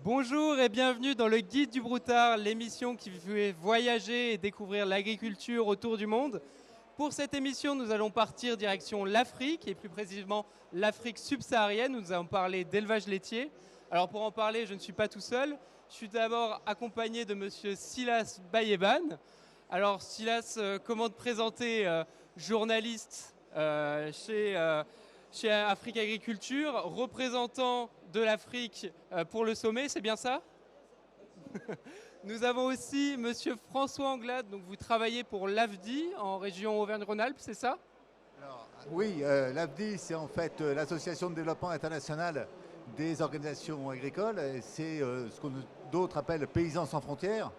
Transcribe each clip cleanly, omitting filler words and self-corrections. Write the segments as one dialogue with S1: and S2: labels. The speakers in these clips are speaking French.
S1: Bonjour et bienvenue dans le Guide du Broutard, l'émission qui vous fait voyager et découvrir l'agriculture autour du monde. Pour cette émission, nous allons partir direction l'Afrique et plus précisément l'Afrique subsaharienne. Nous allons parler d'élevage laitier. Alors pour en parler, je ne suis pas tout seul. Je suis d'abord accompagné de monsieur Silas Bayeban. Alors Silas, comment te présenter, journaliste chez Afrique Agriculture, représentant de l'Afrique pour le sommet, c'est bien ça? Nous avons aussi monsieur François Anglade, donc vous travaillez pour l'AFDI en région Auvergne-Rhône-Alpes, c'est ça?
S2: Oui, l'AFDI, c'est en fait l'Association de développement international des organisations agricoles. C'est ce que d'autres appellent Paysans sans frontières,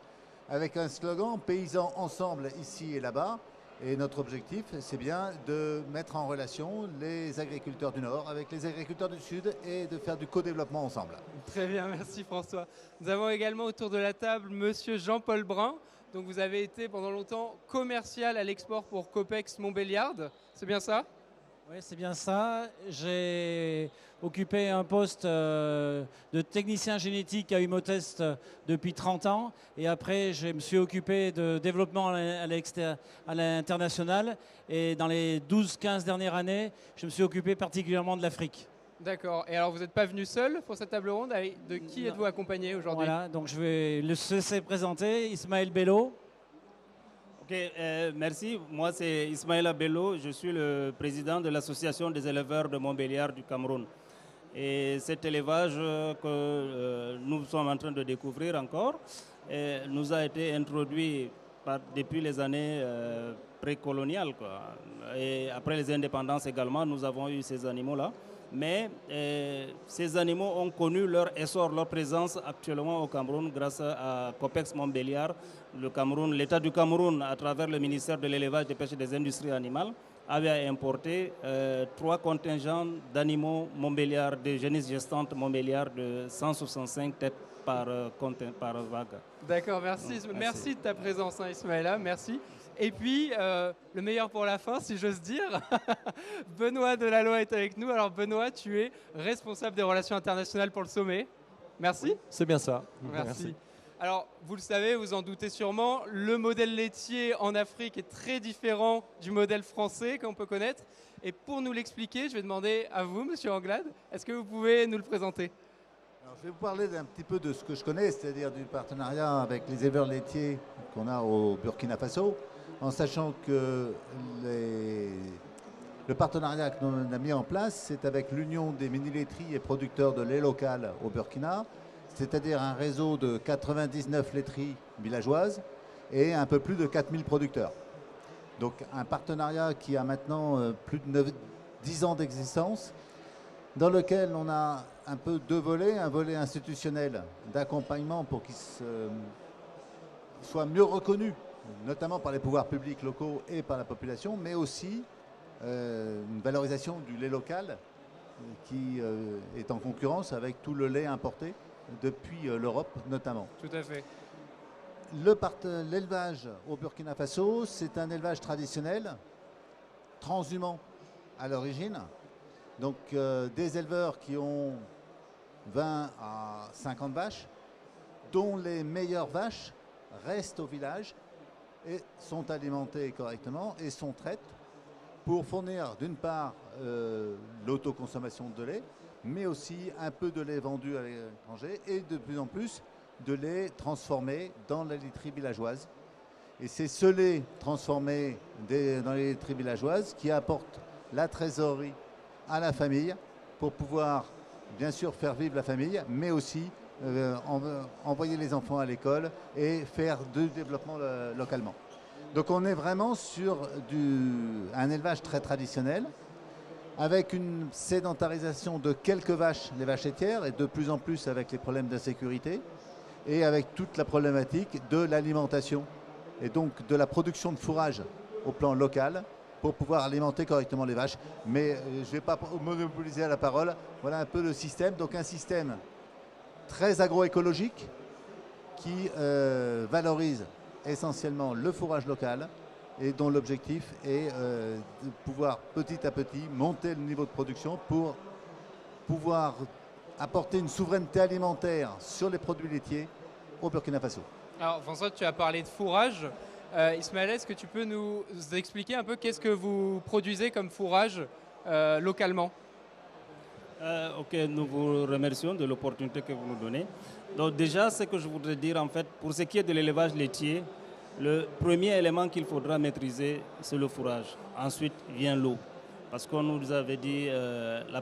S2: avec un slogan Paysans ensemble ici et là-bas. Et notre objectif, c'est bien de mettre en relation les agriculteurs du Nord avec les agriculteurs du Sud et de faire du co-développement ensemble.
S1: Très bien, merci François. Nous avons également autour de la table monsieur Jean-Paul Brun. Donc vous avez été pendant longtemps commercial à l'export pour Copex Montbéliard, c'est bien ça?
S3: Oui, c'est bien ça. J'ai occupé un poste de technicien génétique à Humotest depuis 30 ans. Et après, je me suis occupé de développement à l'international. Et dans les 12-15 dernières années, je me suis occupé particulièrement de l'Afrique.
S1: D'accord. Et alors, vous n'êtes pas venu seul pour cette table ronde? De qui êtes-vous accompagné aujourd'hui?
S3: Voilà, donc je vais le laisser présenter. Ismaël Bello.
S4: Ok, merci. Moi, c'est Ismaïla Bello. Je suis le président de l'Association des éleveurs de Montbéliard du Cameroun. Et cet élevage que nous sommes en train de découvrir encore nous a été introduit depuis les années précoloniales, quoi. Et après les indépendances également, nous avons eu ces animaux-là. Mais ces animaux ont connu leur essor, leur présence actuellement au Cameroun grâce à Copex Montbéliard. Le Cameroun, l'État du Cameroun, à travers le ministère de l'élevage, des pêches et des industries animales, avait importé 3 contingents d'animaux Montbéliard, de génisses gestantes Montbéliard de 165 têtes par vague.
S1: D'accord, merci. Merci de ta présence, hein, Ismaïla, merci. Et puis, le meilleur pour la fin, si j'ose dire, Benoît Delalloy est avec nous. Alors Benoît, tu es responsable des relations internationales pour le sommet. Merci.
S5: Oui, c'est bien ça.
S1: Merci. Alors, vous le savez, vous en doutez sûrement, le modèle laitier en Afrique est très différent du modèle français qu'on peut connaître. Et pour nous l'expliquer, je vais demander à vous, monsieur Anglade, est-ce que vous pouvez nous le présenter?
S2: Alors, je vais vous parler d'un petit peu de ce que je connais, c'est-à-dire du partenariat avec les éleveurs laitiers qu'on a au Burkina Faso, en sachant que le partenariat que l'on a mis en place, c'est avec l'Union des mini-laiteries et producteurs de lait local au Burkina, c'est-à-dire un réseau de 99 laiteries villageoises et un peu plus de 4000 producteurs. Donc un partenariat qui a maintenant plus de 10 ans d'existence, dans lequel on a un peu 2 volets, un volet institutionnel d'accompagnement pour qu'il soit mieux reconnu, notamment par les pouvoirs publics locaux et par la population, mais aussi une valorisation du lait local qui est en concurrence avec tout le lait importé depuis l'Europe notamment.
S1: Tout à fait.
S2: L'élevage au Burkina Faso, c'est un élevage traditionnel, transhumant à l'origine. Donc des éleveurs qui ont 20 à 50 vaches, dont les meilleures vaches restent au village et sont alimentées correctement et sont traites pour fournir d'une part l'autoconsommation de lait, mais aussi un peu de lait vendu à l'étranger et de plus en plus de lait transformé dans la laiterie villageoise. Et c'est ce lait transformé dans les laiteries villageoises qui apporte la trésorerie à la famille pour pouvoir bien sûr faire vivre la famille, mais aussi envoyer les enfants à l'école et faire du développement localement. Donc on est vraiment sur un élevage très traditionnel, avec une sédentarisation de quelques vaches, les vaches laitières, et de plus en plus avec les problèmes d'insécurité, et avec toute la problématique de l'alimentation, et donc de la production de fourrage au plan local, pour pouvoir alimenter correctement les vaches. Mais je ne vais pas monopoliser la parole. Voilà un peu le système. Donc un système très agroécologique qui valorise essentiellement le fourrage local, et dont l'objectif est de pouvoir petit à petit monter le niveau de production pour pouvoir apporter une souveraineté alimentaire sur les produits laitiers au Burkina Faso.
S1: Alors François, tu as parlé de fourrage. Ismaël, est-ce que tu peux nous expliquer un peu qu'est-ce que vous produisez comme fourrage localement?
S4: Ok, nous vous remercions de l'opportunité que vous nous donnez. Donc déjà, ce que je voudrais dire en fait, pour ce qui est de l'élevage laitier, le premier élément qu'il faudra maîtriser, c'est le fourrage. Ensuite vient l'eau. Parce qu'on nous avait dit, la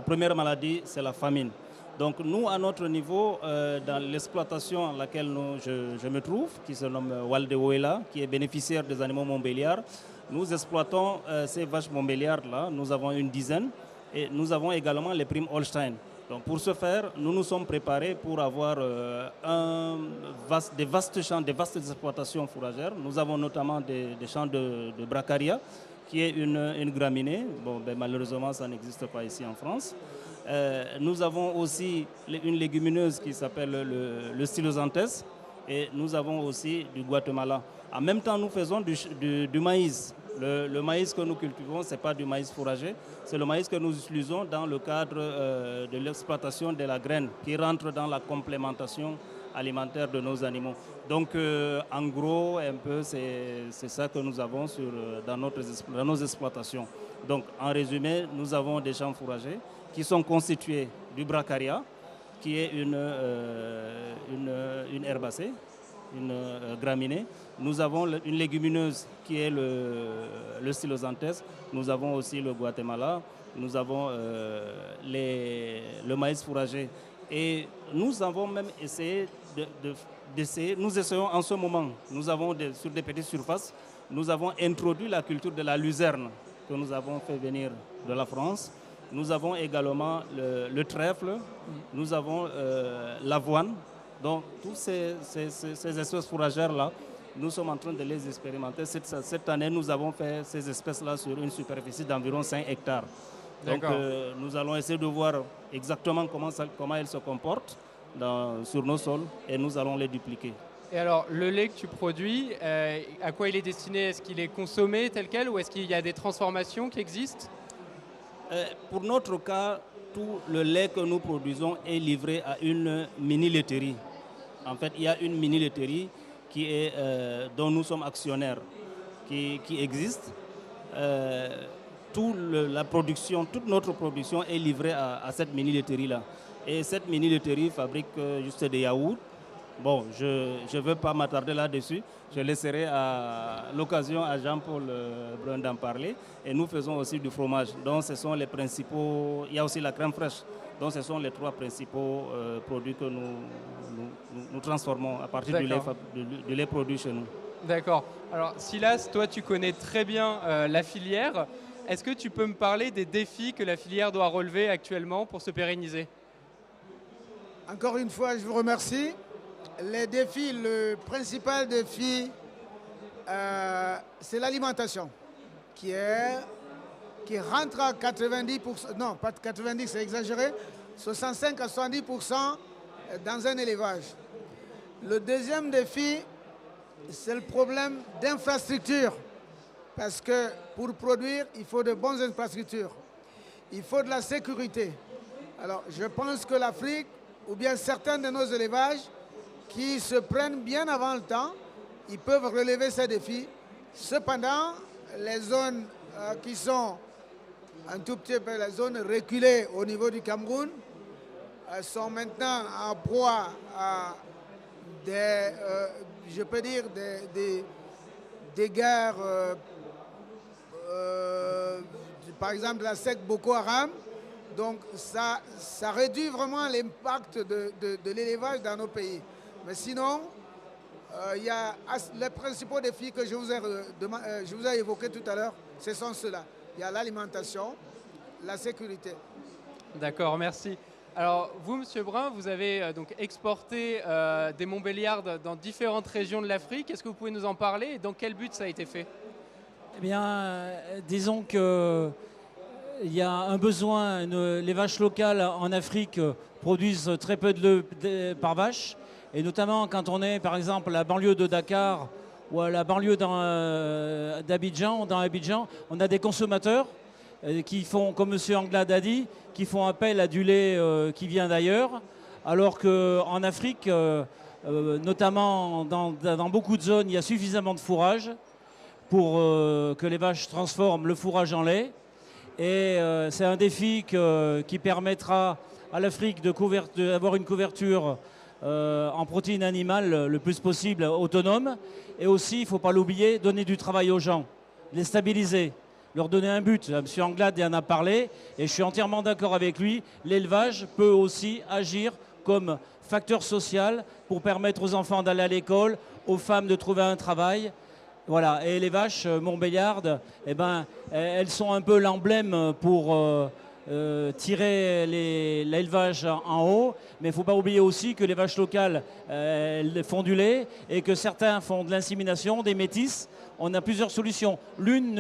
S4: première maladie, c'est la famine. Donc nous, à notre niveau, dans l'exploitation à laquelle je me trouve, qui se nomme Waldewela, qui est bénéficiaire des animaux montbéliards, nous exploitons ces vaches montbéliards-là, nous avons une dizaine, et nous avons également les primes Holstein. Donc pour ce faire, nous nous sommes préparés pour avoir des vastes champs, des vastes exploitations fourragères. Nous avons notamment des champs de bracaria, qui est une graminée. Bon, ben, malheureusement, ça n'existe pas ici en France. Nous avons aussi une légumineuse qui s'appelle le Stylosanthes, et nous avons aussi du Guatemala. En même temps, nous faisons du maïs. Le maïs que nous cultivons, ce n'est pas du maïs fourragé, c'est le maïs que nous utilisons dans le cadre de l'exploitation de la graine, qui rentre dans la complémentation alimentaire de nos animaux. Donc, en gros, un peu, c'est ça que nous avons dans nos exploitations. Donc, en résumé, nous avons des champs fourragers qui sont constitués du bracaria, qui est une herbacée, une graminée. Nous avons une légumineuse qui est le Stylosanthes. Nous avons aussi le Guatemala. Nous avons le maïs fourragé. Et nous avons même essayé nous essayons en ce moment, nous avons sur des petites surfaces, nous avons introduit la culture de la luzerne que nous avons fait venir de la France. Nous avons également le trèfle, nous avons l'avoine. Donc, toutes ces espèces fourragères-là, nous sommes en train de les expérimenter. Cette année, nous avons fait ces espèces-là sur une superficie d'environ 5 hectares. Donc, nous allons essayer de voir exactement comment elles se comportent sur nos sols et nous allons les dupliquer.
S1: Et alors, le lait que tu produis, à quoi il est destiné? Est-ce qu'il est consommé tel quel ou est-ce qu'il y a des transformations qui existent?
S4: Pour notre cas, tout le lait que nous produisons est livré à une mini-laiterie. En fait, il y a une mini-laiterie dont nous sommes actionnaires, qui existe. Toute notre production est livrée à cette mini-laiterie-là. Et cette mini-laiterie fabrique juste des yaourts. Bon, je ne veux pas m'attarder là-dessus. Je laisserai à l'occasion à Jean-Paul Brun d'en parler. Et nous faisons aussi du fromage. Donc, ce sont les principaux... Il y a aussi la crème fraîche. Donc, ce sont les 3 principaux produits que nous transformons à partir du lait produit chez nous.
S1: D'accord. Alors, Silas, toi, tu connais très bien la filière. Est-ce que tu peux me parler des défis que la filière doit relever actuellement pour se pérenniser?
S5: Encore une fois, je vous remercie. Les défis, le principal défi, c'est l'alimentation, qui rentre à 90%, non, pas 90, c'est exagéré, 65 à 70% dans un élevage. Le deuxième défi, c'est le problème d'infrastructure, parce que pour produire, il faut de bonnes infrastructures, il faut de la sécurité. Alors, je pense que l'Afrique, ou bien certains de nos élevages, qui se prennent bien avant le temps, ils peuvent relever ces défis. Cependant, les zones qui sont un tout petit peu les zones reculées au niveau du Cameroun sont maintenant en proie à je peux dire, des guerres, par exemple la secte Boko Haram. Donc ça réduit vraiment l'impact de l'élevage dans nos pays. Mais sinon, il y a les principaux défis que je vous ai évoqués tout à l'heure, ce sont ceux-là. Il y a l'alimentation, la sécurité.
S1: D'accord, merci. Alors vous, Monsieur Brun, vous avez donc exporté des Montbéliards dans différentes régions de l'Afrique. Est-ce que vous pouvez nous en parler et dans quel but ça a été fait?
S3: Eh bien, disons que il y a un besoin, les vaches locales en Afrique produisent très peu de lait par vache, et notamment quand on est par exemple à la banlieue de Dakar ou à la banlieue d'Abidjan, dans Abidjan, on a des consommateurs qui font, comme M. Anglade a dit, qui font appel à du lait qui vient d'ailleurs, alors qu'en Afrique, notamment dans beaucoup de zones, il y a suffisamment de fourrage pour que les vaches transforment le fourrage en lait. Et c'est un défi qui permettra à l'Afrique d'avoir une couverture en protéines animales le plus possible autonome. Et aussi, il ne faut pas l'oublier, donner du travail aux gens, les stabiliser, leur donner un but. M. Anglade en a parlé et je suis entièrement d'accord avec lui. L'élevage peut aussi agir comme facteur social pour permettre aux enfants d'aller à l'école, aux femmes de trouver un travail. Voilà, et les vaches montbéliardes, eh ben, elles sont un peu l'emblème pour tirer l'élevage en haut. Mais il ne faut pas oublier aussi que les vaches locales, elles font du lait et que certains font de l'insémination, des métisses. On a plusieurs solutions. L'une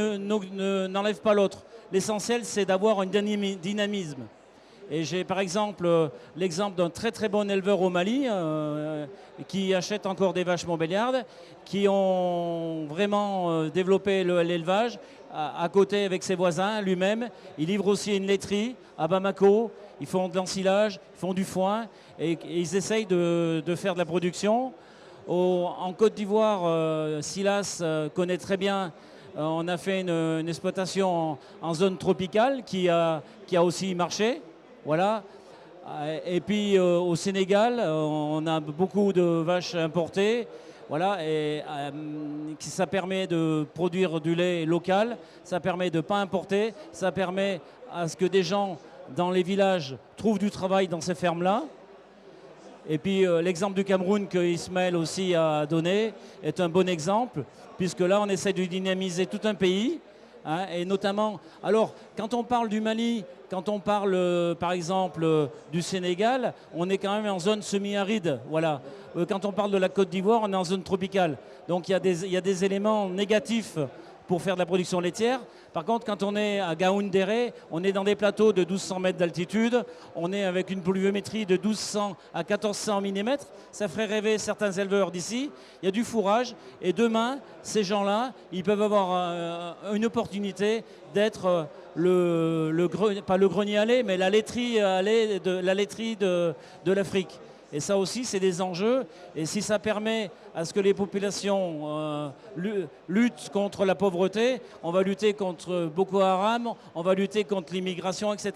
S3: n'enlève pas l'autre. L'essentiel, c'est d'avoir un dynamisme. Et j'ai par exemple l'exemple d'un très très bon éleveur au Mali qui achète encore des vaches montbéliardes, qui ont vraiment développé l'élevage à côté avec ses voisins, lui-même. Il livre aussi une laiterie à Bamako, ils font de l'ensilage, ils font du foin et ils essayent de faire de la production. En Côte d'Ivoire, Silas connaît très bien. On a fait une exploitation en zone tropicale qui a aussi marché. Voilà. Et puis au Sénégal, on a beaucoup de vaches importées. Voilà. Et ça permet de produire du lait local. Ça permet de ne pas importer. Ça permet à ce que des gens dans les villages trouvent du travail dans ces fermes-là. Et puis l'exemple du Cameroun que Ismaël aussi a donné est un bon exemple, puisque là on essaie de dynamiser tout un pays, hein, et notamment, alors quand on parle du Mali, quand on parle par exemple du Sénégal, on est quand même en zone semi-aride, voilà. Quand on parle de la Côte d'Ivoire, on est en zone tropicale, donc il y a des éléments négatifs pour faire de la production laitière. Par contre, quand on est à Gaoundéré, on est dans des plateaux de 1200 mètres d'altitude, on est avec une pluviométrie de 1200 à 1400 mm, ça ferait rêver certains éleveurs d'ici, il y a du fourrage, et demain, ces gens-là, ils peuvent avoir une opportunité d'être pas le grenier à lait, mais la laiterie de l'Afrique. Et ça aussi, c'est des enjeux. Et si ça permet à ce que les populations luttent contre la pauvreté, on va lutter contre Boko Haram, on va lutter contre l'immigration, etc.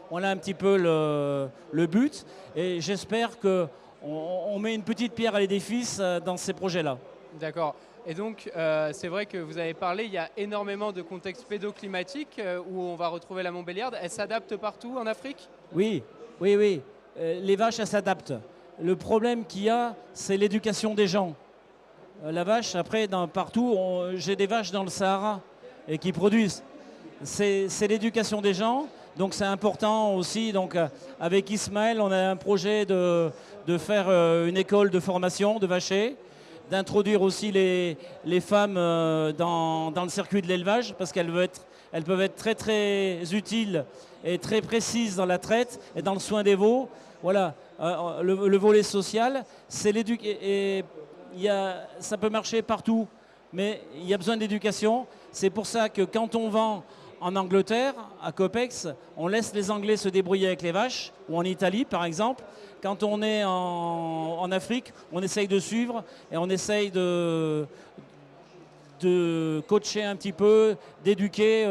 S3: On a un petit peu le but. Et j'espère qu'on met une petite pierre à l'édifice dans ces projets-là.
S1: D'accord. Et donc, c'est vrai que vous avez parlé, il y a énormément de contextes pédoclimatiques où on va retrouver la montbéliarde. Elle s'adapte partout en Afrique ?
S3: Oui. Les vaches, elles s'adaptent. Le problème qu'il y a, c'est l'éducation des gens. La vache, après, partout, j'ai des vaches dans le Sahara et qui produisent. C'est l'éducation des gens, donc c'est important aussi. Donc, avec Ismaël, on a un projet de faire une école de formation de vachers, d'introduire aussi les femmes dans le circuit de l'élevage, parce qu'elles peuvent être très très utiles et très précises dans la traite et dans le soin des veaux. Voilà, le volet social, c'est l'éducation. Ça peut marcher partout, mais il y a besoin d'éducation. C'est pour ça que quand on vend en Angleterre, à Copex, on laisse les Anglais se débrouiller avec les vaches, ou en Italie par exemple. Quand on est en Afrique, on essaye de suivre et on essaye de coacher un petit peu, d'éduquer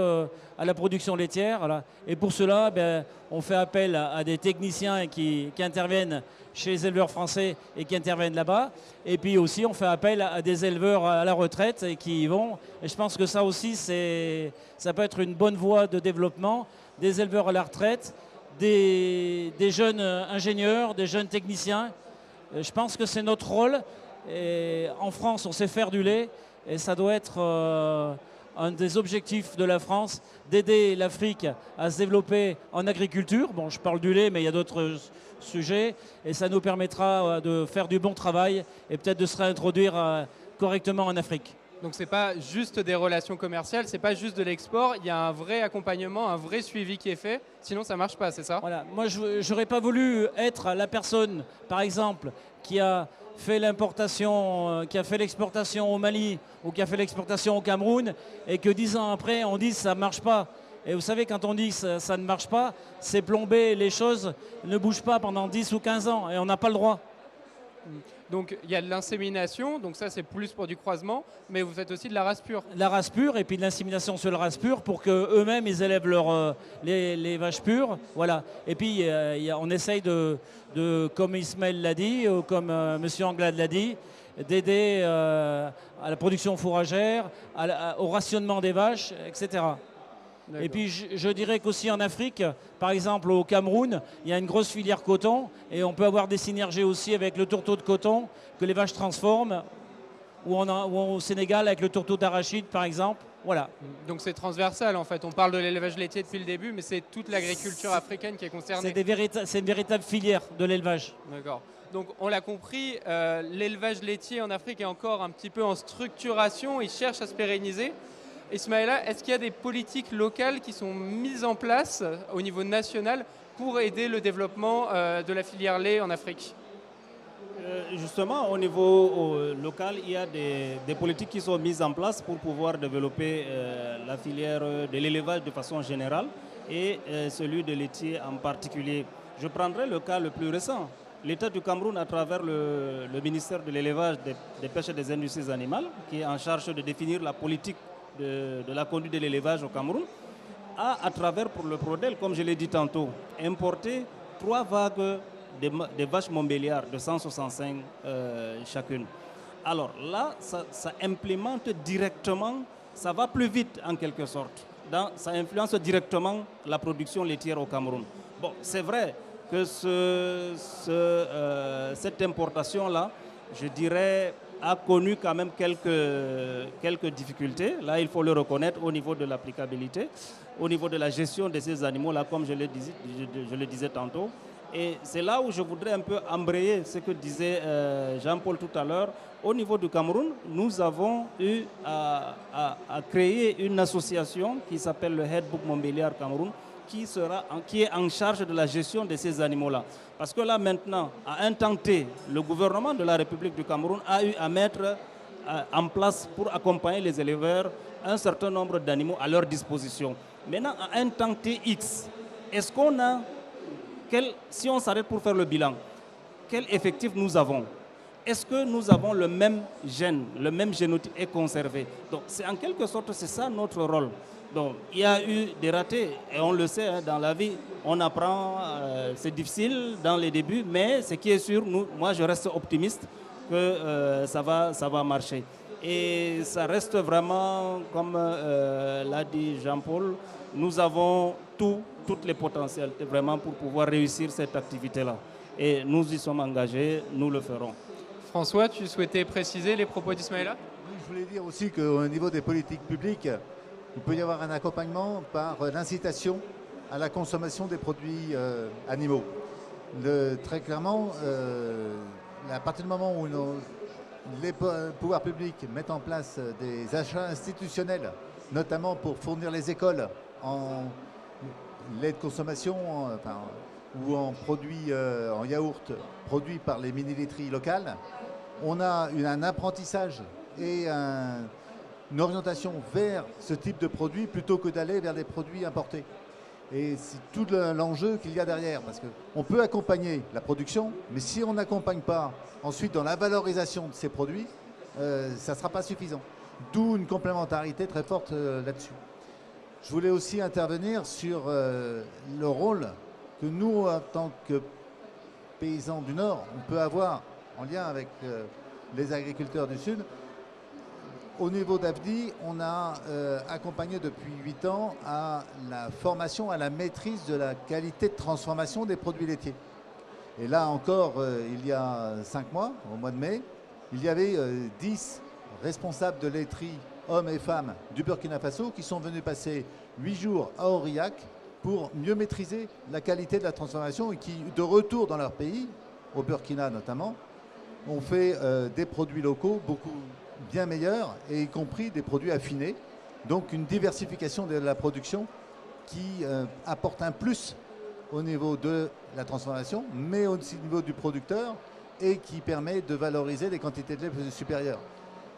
S3: à la production laitière. Voilà. Et pour cela, on fait appel à des techniciens qui interviennent chez les éleveurs français et qui interviennent là-bas. Et puis aussi, on fait appel à des éleveurs à la retraite et qui y vont. Et je pense que ça aussi, ça peut être une bonne voie de développement. Des éleveurs à la retraite, des jeunes ingénieurs, des jeunes techniciens. Je pense que c'est notre rôle. Et en France, on sait faire du lait. Et ça doit être un des objectifs de la France, d'aider l'Afrique à se développer en agriculture. Bon, je parle du lait, mais il y a d'autres sujets. Et ça nous permettra de faire du bon travail et peut-être de se réintroduire correctement en Afrique.
S1: Donc ce n'est pas juste des relations commerciales, ce n'est pas juste de l'export, il y a un vrai accompagnement, un vrai suivi qui est fait, sinon ça ne marche pas, c'est ça ?
S3: Voilà. Moi, je n'aurais pas voulu être la personne, par exemple, qui a fait l'importation, qui a fait l'exportation au Mali ou qui a fait l'exportation au Cameroun et que 10 ans après on dise ça ne marche pas. Et vous savez, quand on dit que ça ne marche pas, c'est plombé, les choses ne bougent pas pendant 10 ou 15 ans et on n'a pas le droit.
S1: Donc il y a de l'insémination, donc ça c'est plus pour du croisement, mais vous faites aussi de la race pure.
S3: La race pure et puis de l'insémination sur la race pure pour qu'eux-mêmes ils élèvent les vaches pures. Voilà. Et puis on essaye comme Ismaël l'a dit, ou comme Monsieur Anglade l'a dit, d'aider à la production fourragère, au rationnement des vaches, etc. Et puis je dirais qu'aussi en Afrique, par exemple au Cameroun, il y a une grosse filière coton et on peut avoir des synergies aussi avec le tourteau de coton que les vaches transforment, ou au Sénégal avec le tourteau d'arachide par exemple. Voilà.
S1: Donc c'est transversal en fait, on parle de l'élevage laitier depuis le début, mais c'est toute l'agriculture africaine qui est concernée.
S3: C'est une véritable filière de l'élevage.
S1: D'accord. Donc on l'a compris, l'élevage laitier en Afrique est encore un petit peu en structuration, il cherche à se pérenniser. Ismaïla, est-ce qu'il y a des politiques locales qui sont mises en place au niveau national pour aider le développement de la filière lait en Afrique?
S4: Justement, au niveau local, il y a des politiques qui sont mises en place pour pouvoir développer la filière de l'élevage de façon générale et celui de laitier en particulier. Je prendrai le cas le plus récent. L'État du Cameroun, à travers le ministère de l'élevage, des pêches et des industries animales, qui est en charge de définir la politique de la conduite de l'élevage au Cameroun, a, à travers pour le Prodel, comme je l'ai dit tantôt, importé 3 vagues des vaches montbéliardes de 165 chacune. Alors là, ça implémente directement, ça va plus vite en quelque sorte. Ça influence directement la production laitière au Cameroun. Bon, c'est vrai que cette importation-là, je dirais, a connu quand même quelques difficultés. Là, il faut le reconnaître au niveau de l'applicabilité, au niveau de la gestion de ces animaux-là, comme je le disais tantôt. Et c'est là où je voudrais un peu embrayer ce que disait Jean-Paul tout à l'heure. Au niveau du Cameroun, nous avons eu à créer une association qui s'appelle le Headbook Montbéliard Cameroun, qui est en charge de la gestion de ces animaux-là. Parce que là, maintenant, à un temps T, le gouvernement de la République du Cameroun a eu à mettre en place pour accompagner les éleveurs un certain nombre d'animaux à leur disposition. Maintenant, à un temps T X, est-ce qu'on a, si on s'arrête pour faire le bilan, quel effectif nous avons? Est-ce que nous avons le même gène, le même génotype est conservé? Donc, c'est en quelque sorte, c'est ça notre rôle. Donc, il y a eu des ratés, et on le sait, hein, dans la vie, on apprend, c'est difficile dans les débuts, mais ce qui est sûr, moi je reste optimiste que ça va marcher. Et ça reste vraiment, comme l'a dit Jean-Paul, nous avons toutes les potentialités vraiment pour pouvoir réussir cette activité-là. Et nous y sommes engagés, nous le ferons.
S1: François, tu souhaitais préciser les propos d'Ismaïla?
S2: Oui, je voulais dire aussi qu'au niveau des politiques publiques, il peut y avoir un accompagnement par l'incitation à la consommation des produits animaux. Très clairement, à partir du moment où les pouvoirs publics mettent en place des achats institutionnels, notamment pour fournir les écoles en lait de consommation ou en produits en yaourt produits par les mini-laiteries locales, on a un apprentissage et une orientation vers ce type de produits plutôt que d'aller vers des produits importés. Et c'est tout l'enjeu qu'il y a derrière, parce qu'on peut accompagner la production, mais si on n'accompagne pas ensuite dans la valorisation de ces produits, ça ne sera pas suffisant. D'où une complémentarité très forte là-dessus. Je voulais aussi intervenir sur le rôle que nous, en tant que paysans du Nord, on peut avoir en lien avec les agriculteurs du Sud. Au niveau d'AFDI, on a accompagné depuis 8 ans à la formation, à la maîtrise de la qualité de transformation des produits laitiers. Et là encore, il y a 5 mois, au mois de mai, il y avait 10 responsables de laiterie, hommes et femmes du Burkina Faso, qui sont venus passer 8 jours à Aurillac pour mieux maîtriser la qualité de la transformation et qui, de retour dans leur pays, au Burkina notamment, ont fait des produits locaux beaucoup bien meilleurs, et y compris des produits affinés. Donc une diversification de la production qui apporte un plus au niveau de la transformation, mais aussi au niveau du producteur, et qui permet de valoriser des quantités de lait plus supérieures.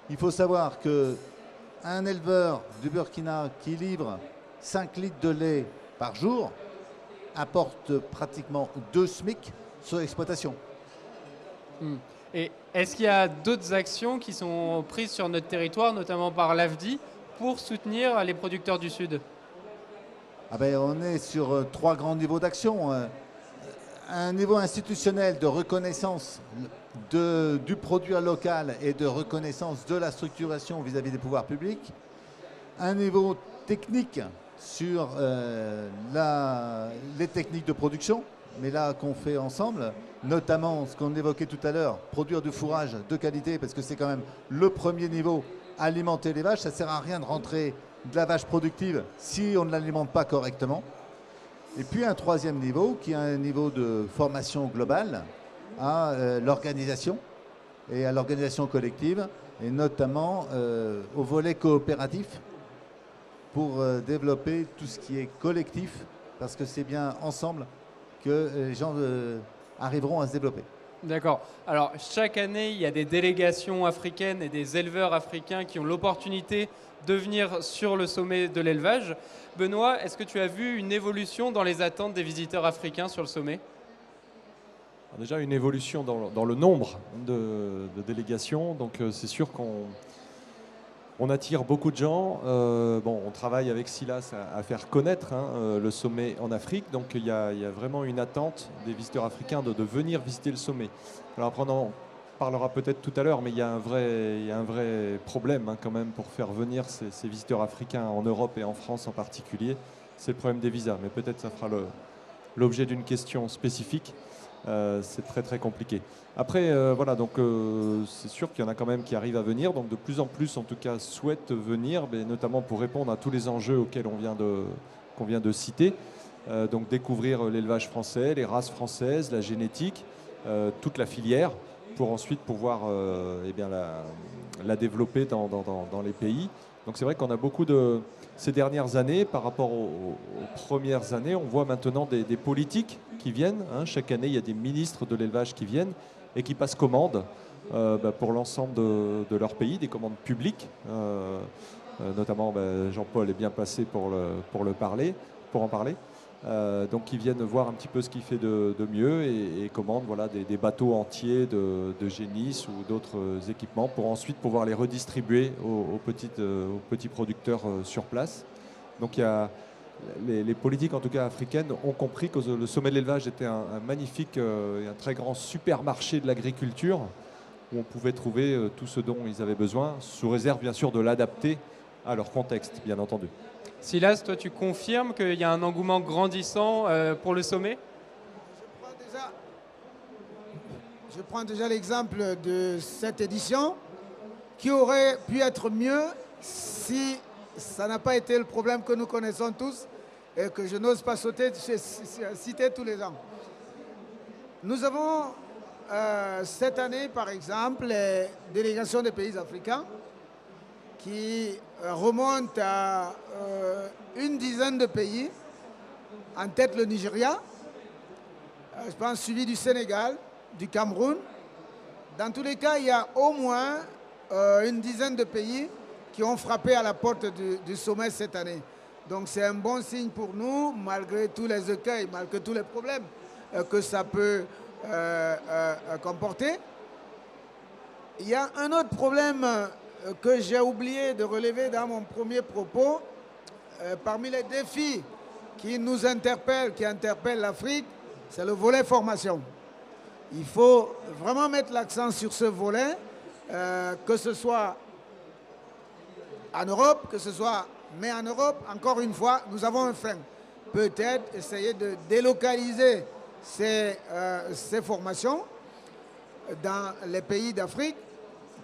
S2: Il faut savoir qu'un éleveur du Burkina qui livre 5 litres de lait par jour apporte pratiquement 2 SMIC sur l'exploitation.
S1: Et est-ce qu'il y a d'autres actions qui sont prises sur notre territoire, notamment par l'AFDI, pour soutenir les producteurs du Sud?
S2: On est sur 3 grands niveaux d'action. Un niveau institutionnel de reconnaissance du produit local et de reconnaissance de la structuration vis-à-vis des pouvoirs publics. Un niveau technique sur les techniques de production, mais là qu'on fait ensemble, notamment ce qu'on évoquait tout à l'heure, produire du fourrage de qualité, parce que c'est quand même le premier niveau, alimenter les vaches. Ça ne sert à rien de rentrer de la vache productive si on ne l'alimente pas correctement. Et puis un troisième niveau, qui est un niveau de formation globale à l'organisation et à l'organisation collective, et notamment au volet coopératif, pour développer tout ce qui est collectif, parce que c'est bien ensemble que les gens arriveront à se développer.
S1: D'accord. Alors, chaque année, il y a des délégations africaines et des éleveurs africains qui ont l'opportunité de venir sur le sommet de l'élevage. Benoît, est-ce que tu as vu une évolution dans les attentes des visiteurs africains sur le sommet?
S6: Alors déjà, une évolution dans le nombre de délégations. Donc, c'est sûr qu'on attire beaucoup de gens. On travaille avec Silas à faire connaître le sommet en Afrique. Donc, il y a vraiment une attente des visiteurs africains de venir visiter le sommet. Alors, après, on parlera peut-être tout à l'heure, mais il y a un vrai problème quand même pour faire venir ces visiteurs africains en Europe et en France en particulier. C'est le problème des visas, mais peut-être ça fera l'objet d'une question spécifique. C'est très très compliqué. Après, c'est sûr qu'il y en a quand même qui arrivent à venir, donc de plus en plus en tout cas souhaitent venir, mais notamment pour répondre à tous les enjeux auxquels qu'on vient de citer. Donc découvrir l'élevage français, les races françaises, la génétique, toute la filière, pour ensuite pouvoir la développer dans les pays. Donc c'est vrai qu'on a beaucoup ces dernières années, par rapport aux premières années, on voit maintenant des politiques qui viennent. Chaque année, il y a des ministres de l'élevage qui viennent et qui passent commande pour l'ensemble de leur pays, des commandes publiques. Notamment, Jean-Paul est bien placé pour en parler. Donc ils viennent voir un petit peu ce qu'il fait de mieux et commandent des bateaux entiers de génisses ou d'autres équipements pour ensuite pouvoir les redistribuer aux petits producteurs sur place. Donc les politiques en tout cas africaines ont compris que le sommet de l'élevage était un magnifique et un très grand supermarché de l'agriculture où on pouvait trouver tout ce dont ils avaient besoin, sous réserve bien sûr de l'adapter à leur contexte, bien entendu.
S1: Silas, toi, tu confirmes qu'il y a un engouement grandissant pour le sommet?
S5: Je prends déjà l'exemple de cette édition qui aurait pu être mieux si ça n'a pas été le problème que nous connaissons tous et que je n'ose pas citer tous les ans. Nous avons cette année, par exemple, les délégations des pays africains qui remonte à une dizaine de pays, en tête le Nigeria, je pense suivi du Sénégal, du Cameroun. Dans tous les cas, il y a au moins une dizaine de pays qui ont frappé à la porte du sommet cette année. Donc c'est un bon signe pour nous, malgré tous les écueils, malgré tous les problèmes que ça peut comporter. Il y a un autre problème que j'ai oublié de relever dans mon premier propos. Parmi les défis qui nous interpellent, qui interpellent l'Afrique, c'est le volet formation. Il faut vraiment mettre l'accent sur ce volet, que ce soit en Europe, mais en Europe, encore une fois, nous avons un frein. Peut-être essayer de délocaliser ces formations dans les pays d'Afrique.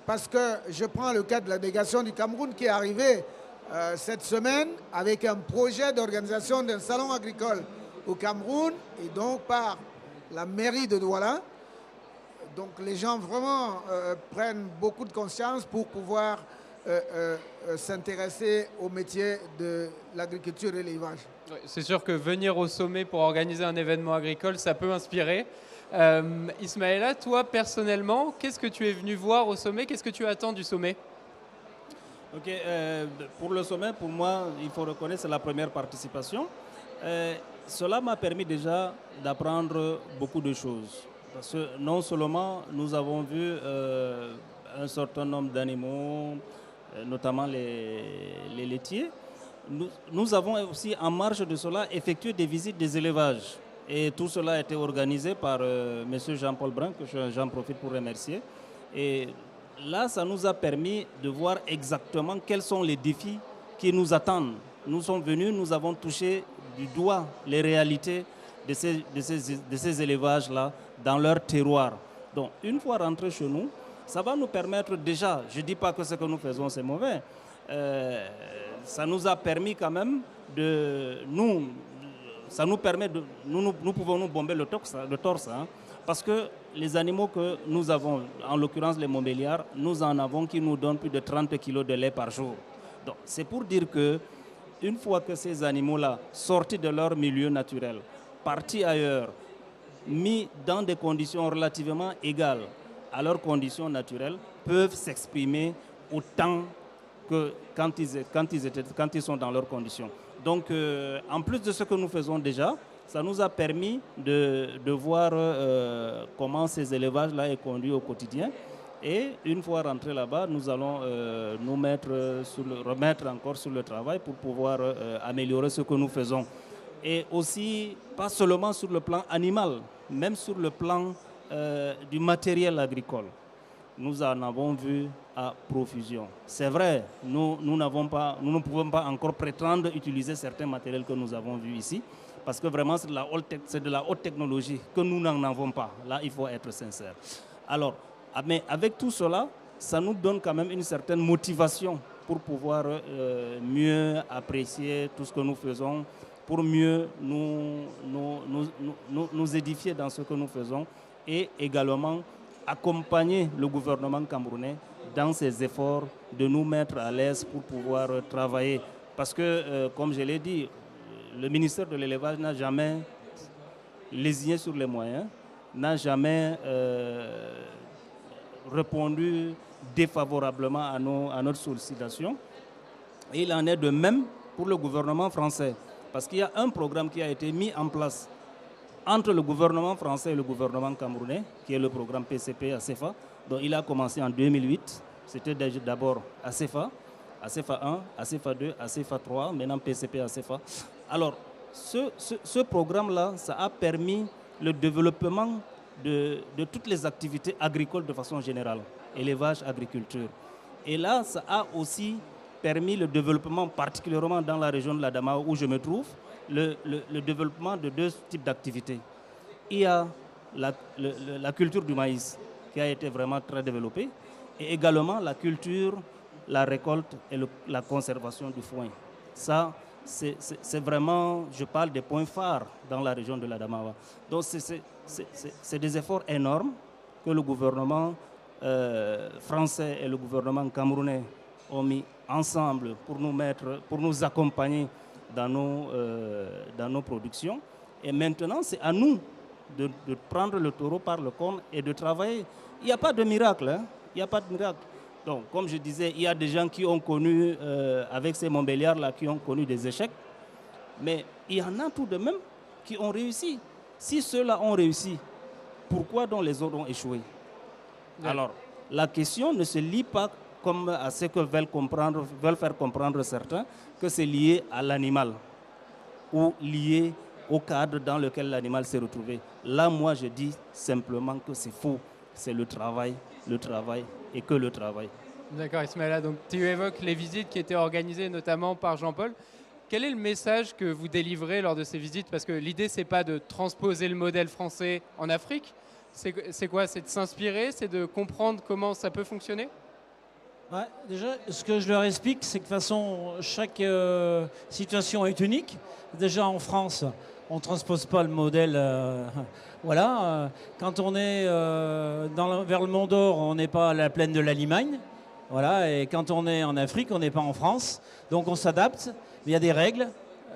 S5: Parce que je prends le cas de la délégation du Cameroun qui est arrivée cette semaine avec un projet d'organisation d'un salon agricole au Cameroun et donc par la mairie de Douala. Donc les gens vraiment prennent beaucoup de conscience pour pouvoir s'intéresser au métier de l'agriculture et l'élevage.
S1: C'est sûr que venir au sommet pour organiser un événement agricole, ça peut inspirer. Ismaëla, toi personnellement, qu'est-ce que tu es venu voir au sommet? Qu'est-ce que tu attends du sommet?
S4: Ok, pour le sommet, pour moi, il faut reconnaître c'est la première participation. Cela m'a permis déjà d'apprendre beaucoup de choses. Parce que non seulement nous avons vu un certain nombre d'animaux, notamment les laitiers, nous avons aussi en marge de cela effectué des visites des élevages. Et tout cela a été organisé par M. Jean-Paul Brun, que j'en profite pour remercier. Et là, ça nous a permis de voir exactement quels sont les défis qui nous attendent. Nous sommes venus, nous avons touché du doigt les réalités de ces élevages-là dans leur terroir. Donc, une fois rentrés chez nous, ça va nous permettre déjà, je ne dis pas que ce que nous faisons c'est mauvais, ça nous a permis quand même ça nous permet de, nous pouvons nous bomber le torse hein, parce que les animaux que nous avons, en l'occurrence les Montbéliards, nous en avons qui nous donnent plus de 30 kilos de lait par jour. Donc, c'est pour dire que une fois que ces animaux-là, sortis de leur milieu naturel, partis ailleurs, mis dans des conditions relativement égales à leurs conditions naturelles, peuvent s'exprimer autant que quand ils sont dans leurs conditions. Donc, en plus de ce que nous faisons déjà, ça nous a permis de voir comment ces élevages-là sont conduits au quotidien. Et une fois rentrés là-bas, nous allons nous remettre encore sur le travail pour pouvoir améliorer ce que nous faisons. Et aussi, pas seulement sur le plan animal, même sur le plan du matériel agricole. Nous en avons vu à profusion. C'est vrai, nous ne pouvons pas encore prétendre utiliser certains matériels que nous avons vus ici, parce que vraiment c'est de la haute technologie que nous n'en avons pas. Là, il faut être sincère. Alors, mais avec tout cela, ça nous donne quand même une certaine motivation pour pouvoir mieux apprécier tout ce que nous faisons, pour mieux nous édifier dans ce que nous faisons et également accompagner le gouvernement camerounais dans ses efforts de nous mettre à l'aise pour pouvoir travailler. Parce que, comme je l'ai dit, le ministère de l'élevage n'a jamais lésiné sur les moyens, n'a jamais répondu défavorablement à notre sollicitation. Et il en est de même pour le gouvernement français. Parce qu'il y a un programme qui a été mis en place entre le gouvernement français et le gouvernement camerounais, qui est le programme PCP ACEFA, dont il a commencé en 2008. C'était d'abord ACEFA, ACEFA 1, ACEFA 2, ACEFA 3, maintenant PCP ACEFA. Alors, ce programme-là, ça a permis le développement de toutes les activités agricoles de façon générale, élevage, agriculture. Et là, ça a aussi permis le développement, particulièrement dans la région de l'Adamawa où je me trouve, le développement de deux types d'activités. Il y a la culture du maïs qui a été vraiment très développée et également la culture, la récolte et la conservation du foin. Ça, c'est vraiment, je parle des points phares dans la région de l'Adamawa. Donc c'est des efforts énormes que le gouvernement français et le gouvernement camerounais ont mis ensemble pour nous accompagner dans nos productions. Et maintenant, c'est à nous de prendre le taureau par le corne et de travailler. Il n'y a pas de miracle. Hein? Il n'y a pas de miracle. Donc, comme je disais, il y a des gens qui ont connu, avec ces Montbéliards-là, qui ont connu des échecs. Mais il y en a tout de même qui ont réussi. Si ceux-là ont réussi, pourquoi donc les autres ont échoué? Ouais. Alors, la question ne se lie pas comme à ce que veulent faire comprendre certains, que c'est lié à l'animal ou lié au cadre dans lequel l'animal s'est retrouvé. Là, moi, je dis simplement que c'est faux. C'est le travail et que le travail.
S1: D'accord, Ismaïla. Donc, tu évoques les visites qui étaient organisées notamment par Jean-Paul. Quel est le message que vous délivrez lors de ces visites? Parce que l'idée, ce n'est pas de transposer le modèle français en Afrique. C'est quoi? C'est de s'inspirer? C'est de comprendre comment ça peut fonctionner?
S3: Ouais, déjà, ce que je leur explique, c'est que de toute façon, chaque situation est unique. Déjà, en France, on ne transpose pas le modèle. Voilà. Quand on est vers le Mont d'Or, on n'est pas à la plaine de la Limagne. Voilà. Et quand on est en Afrique, on n'est pas en France. Donc, on s'adapte. Il y a des règles.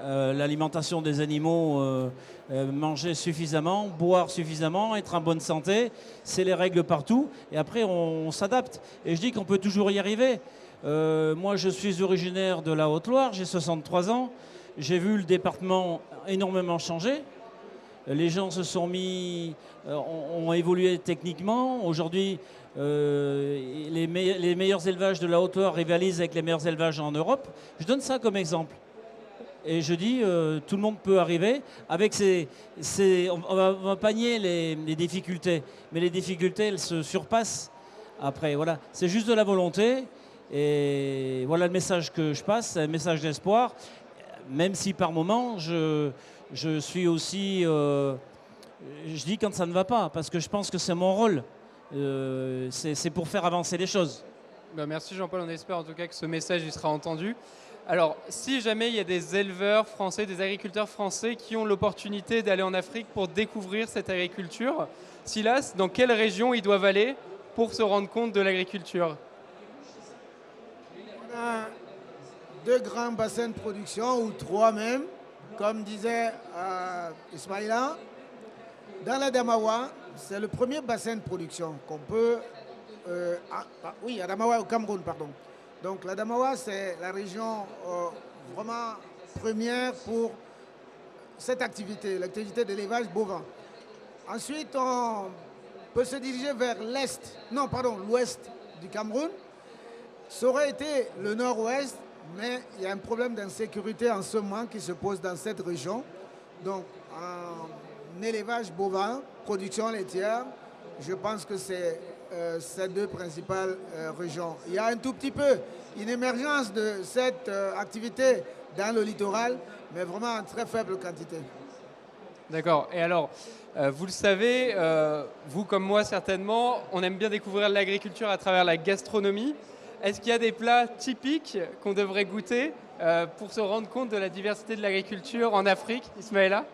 S3: L'alimentation des animaux, manger suffisamment, boire suffisamment, être en bonne santé, c'est les règles partout. Et après, on s'adapte. Et je dis qu'on peut toujours y arriver. Moi, je suis originaire de la Haute-Loire, j'ai 63 ans. J'ai vu le département énormément changer. Les gens se sont ont évolué techniquement. Aujourd'hui, les meilleurs élevages de la Haute-Loire rivalisent avec les meilleurs élevages en Europe. Je donne ça comme exemple. Et je dis, tout le monde peut arriver. Avec on va pas nier les difficultés, mais les difficultés, elles se surpassent après. Voilà, c'est juste de la volonté. Et voilà le message que je passe, un message d'espoir. Même si par moment, je suis aussi... je dis quand ça ne va pas, parce que je pense que c'est mon rôle. C'est pour faire avancer les choses.
S1: Ben merci Jean-Paul, on espère en tout cas que ce message il sera entendu. Alors, si jamais il y a des éleveurs français, des agriculteurs français qui ont l'opportunité d'aller en Afrique pour découvrir cette agriculture, Silas, dans quelle région ils doivent aller pour se rendre compte de l'agriculture?
S5: On a 2 grands bassins de production, ou 3 même, comme disait Ismaïla. Dans l'Adamawa, c'est le premier bassin de production qu'on peut... oui, Adamawa au Cameroun, pardon. Donc l'Adamawa, c'est la région vraiment première pour cette activité, l'activité d'élevage bovin. Ensuite, on peut se diriger vers l'ouest du Cameroun. Ça aurait été le nord-ouest, mais il y a un problème d'insécurité en ce moment qui se pose dans cette région. Donc, en élevage bovin, production laitière, je pense que c'est ces 2 principales régions. Il y a un tout petit peu une émergence de cette activité dans le littoral, mais vraiment en très faible quantité.
S1: D'accord. Et alors, vous le savez, vous comme moi certainement, on aime bien découvrir l'agriculture à travers la gastronomie. Est-ce qu'il y a des plats typiques qu'on devrait goûter pour se rendre compte de la diversité de l'agriculture en Afrique, Ismaïla?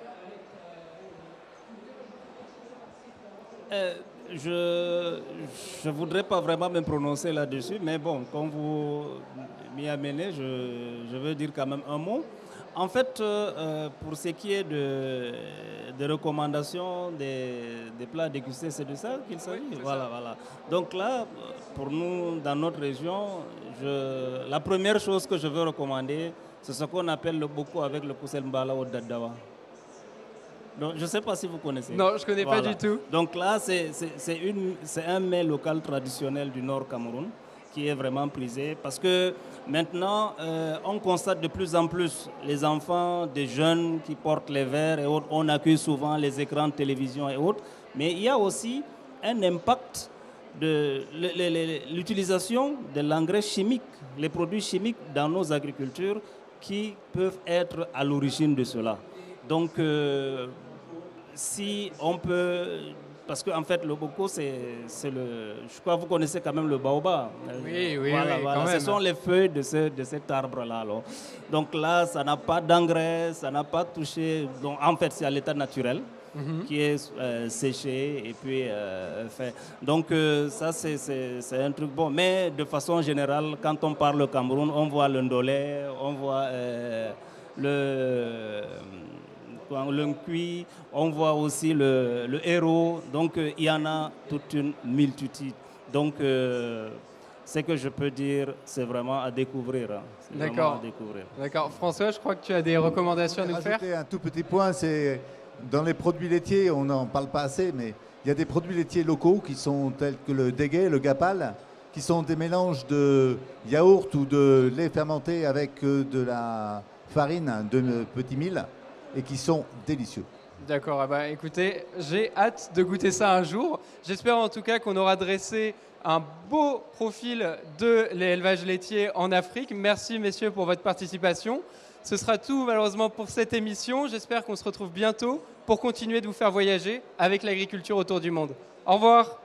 S4: Je ne voudrais pas vraiment me prononcer là-dessus, mais bon, comme vous m'y amenez, je veux dire quand même un mot. En fait, pour ce qui est de recommandations des plats dégustés, c'est de ça qu'il s'agit. Oui, voilà. Donc là, pour nous, dans notre région, la première chose que je veux recommander, c'est ce qu'on appelle le boko avec le kusel mbala au dadawa. Donc, je ne sais pas si vous connaissez.
S1: Non, je ne connais pas du tout.
S4: Donc là, c'est un mets local traditionnel du Nord Cameroun qui est vraiment prisé parce que maintenant, on constate de plus en plus les enfants, des jeunes qui portent les verres et autres. On accueille souvent les écrans de télévision et autres. Mais il y a aussi un impact de l'utilisation de l'engrais chimique, les produits chimiques dans nos agricultures qui peuvent être à l'origine de cela. Donc, si on peut, parce qu'en fait le boko je crois que vous connaissez quand même le baobab.
S1: Oui,
S4: voilà.
S1: Quand même.
S4: Ce sont les feuilles de cet arbre-là. Donc là, ça n'a pas d'engrais, ça n'a pas touché. Donc en fait, c'est à l'état naturel qui est séché et puis fait. Donc ça, c'est un truc bon. Mais de façon générale, quand on parle au Cameroun, on voit le ndolé, on voit le cuit, on voit aussi le héros, donc il y en a toute une multitude. Donc ce que je peux dire, c'est vraiment à découvrir.
S1: D'accord. François, je crois que tu as des recommandations à nous faire.
S2: Un tout petit point, c'est dans les produits laitiers, on n'en parle pas assez, mais il y a des produits laitiers locaux qui sont tels que le dégué, le gapal, qui sont des mélanges de yaourt ou de lait fermenté avec de la farine de petit mil, et qui sont délicieux.
S1: D'accord, écoutez, j'ai hâte de goûter ça un jour. J'espère en tout cas qu'on aura dressé un beau profil de l'élevage laitier en Afrique. Merci messieurs pour votre participation. Ce sera tout malheureusement pour cette émission. J'espère qu'on se retrouve bientôt pour continuer de vous faire voyager avec l'agriculture autour du monde. Au revoir.